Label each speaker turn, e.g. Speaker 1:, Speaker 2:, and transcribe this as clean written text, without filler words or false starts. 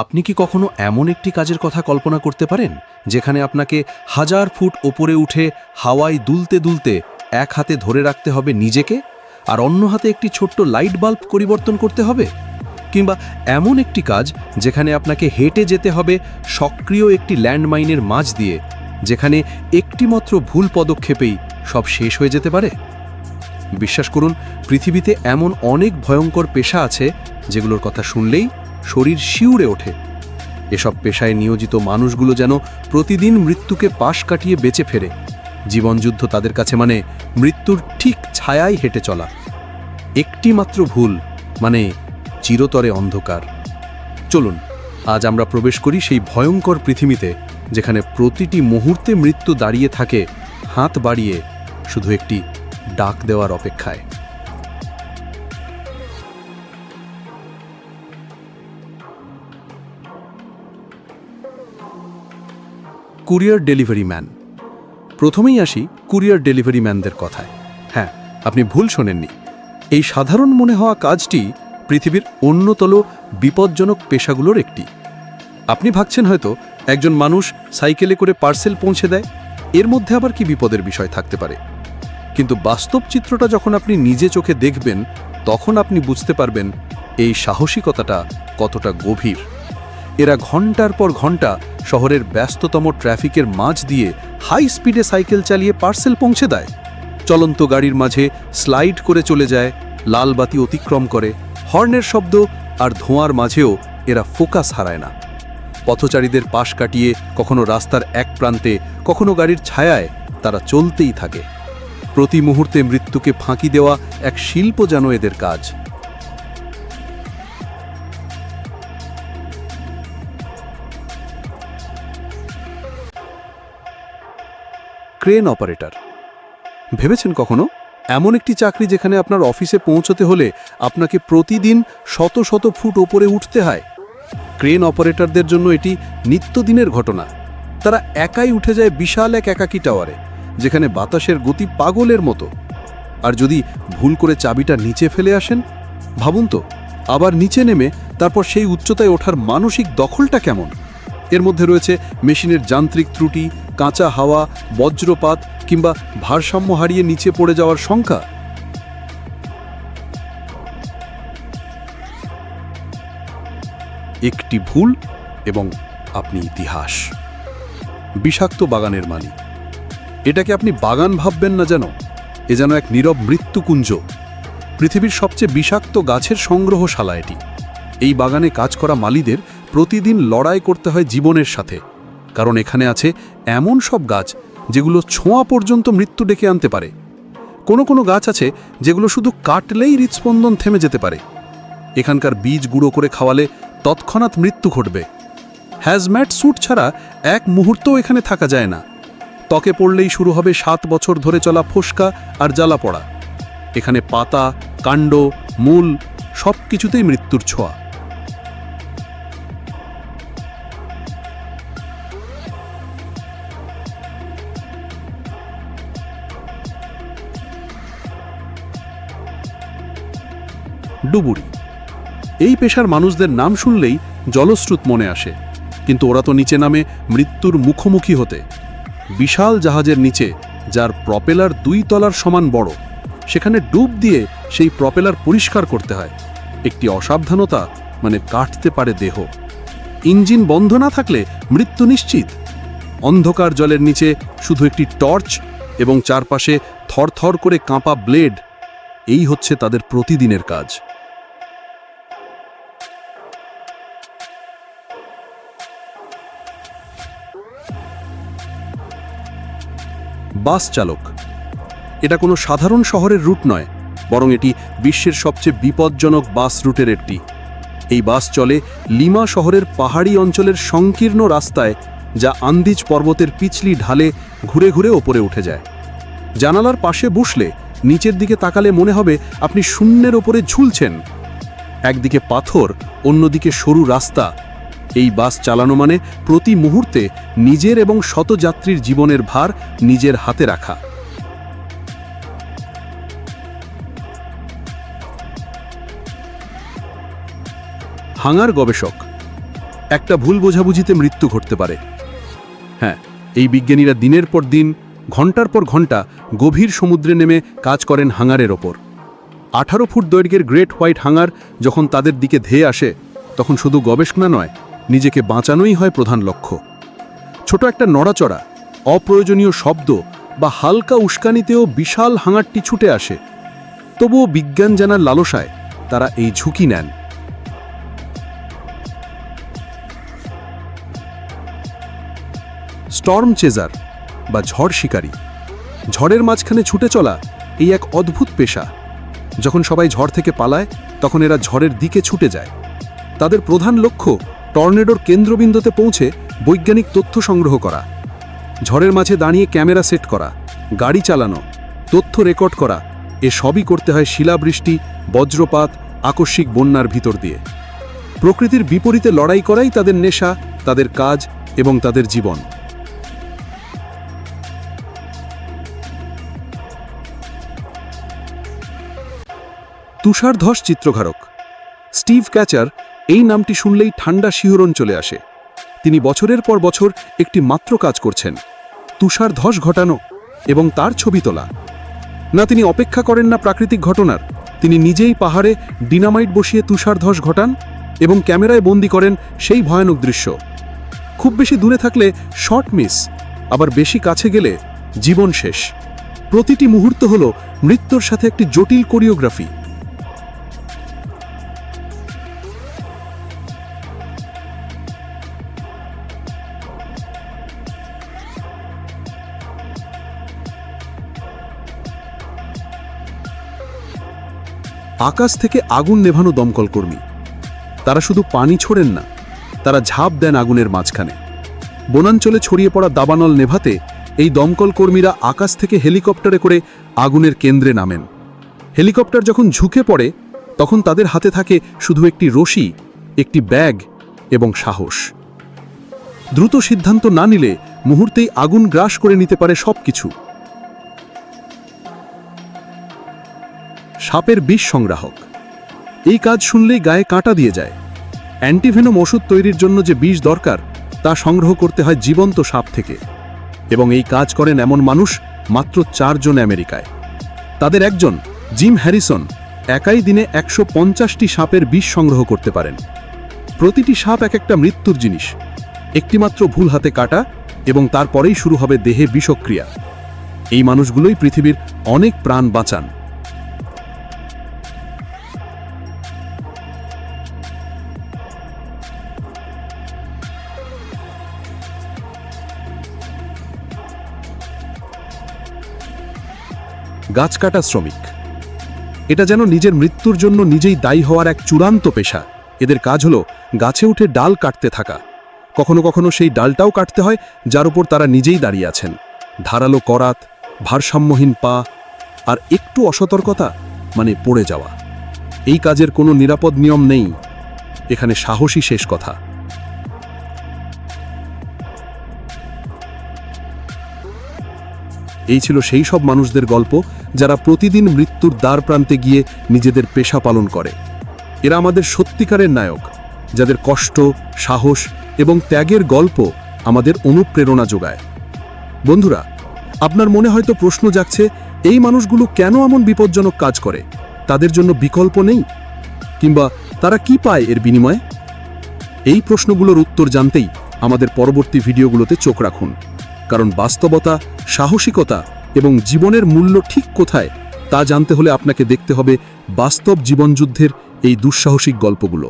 Speaker 1: আপনি কি কখনো এমন একটি কাজের কথা কল্পনা করতে পারেন যেখানে আপনাকে 1000 ফুট ওপরে উঠে হাওয়ায় দুলতে দুলতে এক হাতে ধরে রাখতে হবে নিজেকে আর অন্য হাতে একটি ছোট্ট লাইট বাল্ব পরিবর্তন করতে হবে? কিংবা এমন একটি কাজ যেখানে আপনাকে হেঁটে যেতে হবে সক্রিয় একটি ল্যান্ডমাইনের মাঝ দিয়ে, যেখানে একটিমাত্র ভুল পদক্ষেপেই সব শেষ হয়ে যেতে পারে? বিশ্বাস করুন, পৃথিবীতে এমন অনেক ভয়ঙ্কর পেশা আছে যেগুলোর কথা শুনলেই শরীর শিউরে ওঠে। এসব পেশায় নিয়োজিত মানুষগুলো যেন প্রতিদিন মৃত্যুকে পাশ কাটিয়ে বেঁচে ফেরে। জীবনযুদ্ধ তাদের কাছে মানে মৃত্যুর ঠিক ছায়ায় হেঁটে চলা। একটি মাত্র ভুল মানে চিরতরে অন্ধকার। চলুন আজ আমরা প্রবেশ করি সেই ভয়ঙ্কর পৃথিবীতে, যেখানে প্রতিটি মুহূর্তে মৃত্যু দাঁড়িয়ে থাকে হাত বাড়িয়ে শুধু একটি ডাক দেওয়ার অপেক্ষায়। Courier delivery man. প্রথমেই আসি কুরিয়ার ডেলিভারি ম্যানদের কথায়। হ্যাঁ, আপনি ভুল শোনেননি। এই সাধারণ মনে হওয়া কাজটি পৃথিবীর অন্যতম বিপজ্জনক পেশাগুলোর একটি। আপনি ভাবছেন হয়তো একজন মানুষ সাইকেলে করে পার্সেল পৌঁছে দেয়, এর মধ্যে আবার কি বিপদের বিষয় থাকতে পারে? কিন্তু বাস্তব চিত্রটা যখন আপনি নিজে চোখে দেখবেন, তখন আপনি বুঝতে পারবেন এই সাহসিকতাটা কতটা গভীর। এরা ঘন্টার পর ঘন্টা শহরের ব্যস্ততম ট্রাফিকের মাঝ দিয়ে হাই স্পিডে সাইকেল চালিয়ে পার্সেল পৌঁছে দেয়। চলন্ত গাড়ির মাঝে স্লাইড করে চলে যায়, লাল বাতি অতিক্রম করে, হর্নের শব্দ আর ধোঁয়ার মাঝেও এরা ফোকাস হারায় না। পথচারীদের পাশ কাটিয়ে কখনো রাস্তার এক প্রান্তে, কখনো গাড়ির ছায়ায় তারা চলতেই থাকে। প্রতি মুহূর্তে মৃত্যুকে ফাঁকি দেওয়া এক শিল্প যেন এদের কাজ। Crane operator. ভেবেছেন কখনো এমন একটি চাকরি যেখানে আপনার অফিসে পৌঁছতে হলে আপনাকে প্রতিদিন শত শত ফুট ওপরে উঠতে হয়? ক্রেন অপারেটরদের জন্য এটি নিত্যদিনের ঘটনা। তারা একাই উঠে যায় বিশাল এক একাকী টাওয়ারে, যেখানে বাতাসের গতি পাগলের মতো। আর যদি ভুল করে চাবিটা নিচে ফেলে আসেন, ভাবুন তো, আবার নিচে নেমে তারপর সেই উচ্চতায় ওঠার মানসিক দখলটা কেমন? এর মধ্যে রয়েছে মেশিনের যান্ত্রিক ত্রুটি, কাঁচা হাওয়া, বজ্রপাত কিংবা ভারসাম্য হারিয়ে নিচে পড়ে যাওয়ার শঙ্কা। একটি ভুল এবং আপনি ইতিহাস। বিষাক্ত বাগানের মালিক। এটাকে আপনি বাগান ভাববেন না, যেন এ যেন এক নীরব মৃত্যুকুঞ্জ। পৃথিবীর সবচেয়ে বিষাক্ত গাছের সংগ্রহশালা এটি। এই বাগানে কাজ করা মালিদের প্রতিদিন লড়াই করতে হয় জীবনের সাথে, কারণ এখানে আছে এমন সব গাছ যেগুলো ছোঁয়া পর্যন্ত মৃত্যু ডেকে আনতে পারে। কোনো কোনো গাছ আছে যেগুলো শুধু কাটলেই হৃৎস্পন্দন থেমে যেতে পারে। এখানকার বীজ গুঁড়ো করে খাওয়ালে তৎক্ষণাৎ মৃত্যু ঘটবে। হ্যাজম্যাট স্যুট ছাড়া এক মুহূর্তও এখানে থাকা যায় না। ত্বকে পড়লেই শুরু হবে 7 বছর ধরে চলা ফোসকা আর জ্বালা পড়া। এখানে পাতা, কাণ্ড, মূল সব কিছুতেই মৃত্যুর ছোঁয়া। ডুবুরি। এই পেশার মানুষদের নাম শুনলেই জলস্রোত মনে আসে, কিন্তু ওরা তো নিচে নামে মৃত্যুর মুখোমুখি হতে। বিশাল জাহাজের নিচে, যার প্রপেলার 2 তলার সমান বড়, সেখানে ডুব দিয়ে সেই প্রপেলার পরিষ্কার করতে হয়। একটি অসাবধানতা মানে কাটতে পারে দেহ। ইঞ্জিন বন্ধ না থাকলে মৃত্যু নিশ্চিত। অন্ধকার জলের নিচে শুধু একটি টর্চ এবং চারপাশে থরথর করে কাঁপা ব্লেড, এই হচ্ছে তাদের প্রতিদিনের কাজ। বাস চালক। এটা কোনো সাধারণ শহরের রুট নয়, বরং এটি বিশ্বের সবচেয়ে বিপজ্জনক বাস রুটের একটি। এই বাস চলে লিমা শহরের পাহাড়ি অঞ্চলের সংকীর্ণ রাস্তায়, যা আন্দিজ পর্বতের পিছলি ঢালে ঘুরে ঘুরে ওপরে উঠে যায়। জানালার পাশে বসলে নিচের দিকে তাকালে মনে হবে আপনি শূন্যের ওপরে ঝুলছেন। একদিকে পাথর, অন্যদিকে সরু রাস্তা। এই বাস চালানো মানে প্রতি মুহূর্তে নিজের এবং শত যাত্রীর জীবনের ভার নিজের হাতে রাখা। হাঙার গবেষক। একটা ভুল বোঝাবুঝিতে মৃত্যু ঘটতে পারে। হ্যাঁ, এই বিজ্ঞানীরা দিনের পর দিন, ঘন্টার পর ঘন্টা গভীর সমুদ্রে নেমে কাজ করেন হাঙারের ওপর। 18 ফুট দৈর্ঘ্যের গ্রেট হোয়াইট হাঙার যখন তাদের দিকে ধেয়ে আসে, তখন শুধু গবেষণা নয়, নিজেকে বাঁচানোই হয় প্রধান লক্ষ্য। ছোট একটা নড়াচড়া, অপ্রয়োজনীয় শব্দ বা হালকা উস্কানিতেও বিশাল হাঙারটি ছুটে আসে। তবুও বিজ্ঞান জানার লালসায় তারা এই ঝুঁকি নেন। স্টর্ম চেজার বা ঝড় শিকারী। ঝড়ের মাঝখানে ছুটে চলা এই এক অদ্ভুত পেশা। যখন সবাই ঝড় থেকে পালায়, তখন এরা ঝড়ের দিকে ছুটে যায়। তাদের প্রধান লক্ষ্য টর্নেডোর কেন্দ্রবিন্দুতে পৌঁছে বৈজ্ঞানিক তথ্য সংগ্রহ করা। ঝড়ের মাঝে দাঁড়িয়ে ক্যামেরা সেট করা, গাড়ি চালানো, তথ্য রেকর্ড করা, এ সবই করতে হয় শিলাবৃষ্টি, বজ্রপাত, আকস্মিক বন্যার ভিতর দিয়ে। প্রকৃতির বিপরীতে লড়াই করাই তাদের নেশা, তাদের কাজ এবং তাদের জীবন। তুষারধস চিত্রধারক স্টিভ ক্যাচার, এই নামটি শুনলেই ঠান্ডা শিহরণ চলে আসে। তিনি বছরের পর বছর একটি মাত্র কাজ করছেন, তুষারধস ঘটানো এবং তার ছবি তোলা। না, তিনি অপেক্ষা করেন না প্রাকৃতিক ঘটনার, তিনি নিজেই পাহাড়ে ডিনামাইট বসিয়ে তুষারধস ঘটান এবং ক্যামেরায় বন্দি করেন সেই ভয়ানক দৃশ্য। খুব বেশি দূরে থাকলে শর্ট মিস, আবার বেশি কাছে গেলে জীবন শেষ। প্রতিটি মুহূর্ত হল মৃত্যুর সাথে একটি জটিল কোরিওগ্রাফি। আকাশ থেকে আগুন নেভানো দমকল কর্মী। তারা শুধু পানি ছোড়েন না, তারা ঝাঁপ দেন আগুনের মাঝখানে। বনাঞ্চলে ছড়িয়ে পড়া দাবানল নেভাতে এই দমকল কর্মীরা আকাশ থেকে হেলিকপ্টারে করে আগুনের কেন্দ্রে নামেন। হেলিকপ্টার যখন ঝুঁকে পড়ে, তখন তাদের হাতে থাকে শুধু একটি রশি, একটি ব্যাগ এবং সাহস। দ্রুত সিদ্ধান্ত না নিলে মুহূর্তেই আগুন গ্রাস করে নিতে পারে সবকিছু। সাপের বিষ সংগ্রাহক। এই কাজ শুনলেই গায়ে কাঁটা দিয়ে যায়। অ্যান্টিভেনম ওষুধ তৈরির জন্য যে বিষ দরকার, তা সংগ্রহ করতে হয় জীবন্ত সাপ থেকে। এবং এই কাজ করেন এমন মানুষ মাত্র 4 জন আমেরিকায়। তাদের একজন, জিম হ্যারিসন, একাই দিনে 150টি সাপের বিষ সংগ্রহ করতে পারেন। প্রতিটি সাপ এক একটা মৃত্যুর জিনিস। একটিমাত্র ভুল হাতে কাটা এবং তারপরেই শুরু হবে দেহে বিষক্রিয়া। এই মানুষগুলোই পৃথিবীর অনেক প্রাণ বাঁচান। গাছ কাটা শ্রমিক। এটা যেন নিজের মৃত্যুর জন্য নিজেই দায়ী হওয়ার এক চূড়ান্ত পেশা। এদের কাজ হলো গাছে উঠে ডাল কাটতে থাকা। কখনো কখনো সেই ডালটাও কাটতে হয় যার উপর তারা নিজেই দাঁড়িয়ে আছেন। ধারালো করাত, ভারসাম্যহীন পা, আর একটু অসতর্কতা মানে পড়ে যাওয়া। এই কাজের কোনো নিরাপদ নিয়ম নেই। এখানে সাহসী শেষ কথা। এই ছিল সেই সব মানুষদের গল্প যারা প্রতিদিন মৃত্যুর দ্বার প্রান্তে গিয়ে নিজেদের পেশা পালন করে। এরা আমাদের সত্যিকারের নায়ক, যাদের কষ্ট, সাহস এবং ত্যাগের গল্প আমাদের অনুপ্রেরণা যোগায়। বন্ধুরা, আপনার মনে হয়তো প্রশ্ন জাগছে, এই মানুষগুলো কেন এমন বিপজ্জনক কাজ করে? তাদের জন্য বিকল্প নেই? কিংবা তারা কি পায় এর বিনিময়ে? এই প্রশ্নগুলোর উত্তর জানতেই আমাদের পরবর্তী ভিডিওগুলোতে চোখ রাখুন। কারণ বাস্তবতা, সাহসিকতা এবং জীবনের মূল্য ঠিক কোথায় তা জানতে হলে আপনাকে দেখতে হবে বাস্তব জীবনযুদ্ধের এই দুঃসাহসিক গল্পগুলো।